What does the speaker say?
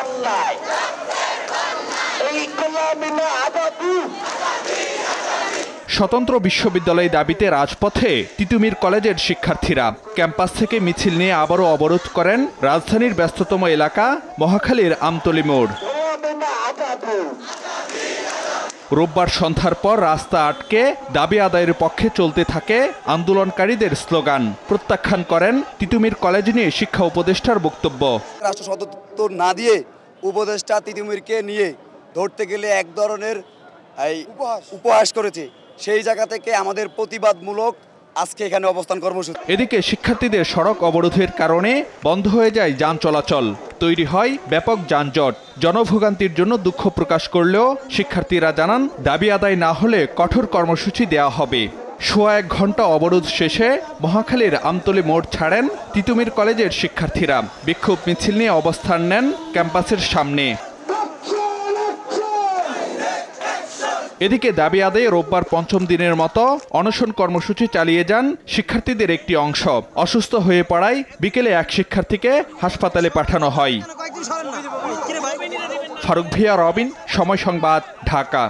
বাংলায় এই গোলামি না আজাদি। স্বতন্ত্র বিশ্ববিদ্যালয় দাবিতে রাজপথে তিতুমীর কলেজের শিক্ষার্থীরা ক্যাম্পাস থেকে মিছিল নিয়ে আবারও অবরোধ করেন রাজধানীর ব্যস্ততম এলাকা মহাখালীর আমতলী মোড়। রোববার সন্ধ্যার পর রাস্তা আটকে দাবি আদায়ের পক্ষে চলতে থাকে আন্দোলনকারীদের স্লোগান। প্রত্যাখ্যান করেন তিতুমীর কলেজ নিয়ে শিক্ষা উপদেষ্টার বক্তব্য। রাষ্ট্র সদস্য না দিয়ে উপদেষ্টা তিতুমীরকে নিয়ে ধরতে গেলে এক ধরনের উপহাস করেছে। সেই জায়গা থেকে আমাদের প্রতিবাদমূলক আজকে এখানে অবস্থান কর্মসূচি। এদিকে শিক্ষার্থীদের সড়ক অবরোধের কারণে বন্ধ হয়ে যায় যান চলাচল, তৈরি হয় ব্যাপক যানজট। জনভোগান্তির জন্য দুঃখ প্রকাশ করলেও শিক্ষার্থীরা জানান দাবি আদায় না হলে কঠোর কর্মসূচি দেওয়া হবে। সোয়া 1 ঘন্টা অবরোধ শেষে মহাখালীর আমতলী মোড় ছাড়েন তিতুমীর কলেজের শিক্ষার্থীরা। বিক্ষোভ মিছিল নিয়ে অবস্থান নেন ক্যাম্পাসের সামনে। এদিকে দাবি আদায়ে রোববার 5ম দিনের মতো অনশন কর্মসূচি চালিয়ে যান শিক্ষার্থীদের একটি অংশ। অসুস্থ হয়ে পড়ায় বিকেলে এক শিক্ষার্থীকে হাসপাতালে পাঠানো হয়। ফারুক ভিয়া, রবিন, সময় সংবাদ, ঢাকা।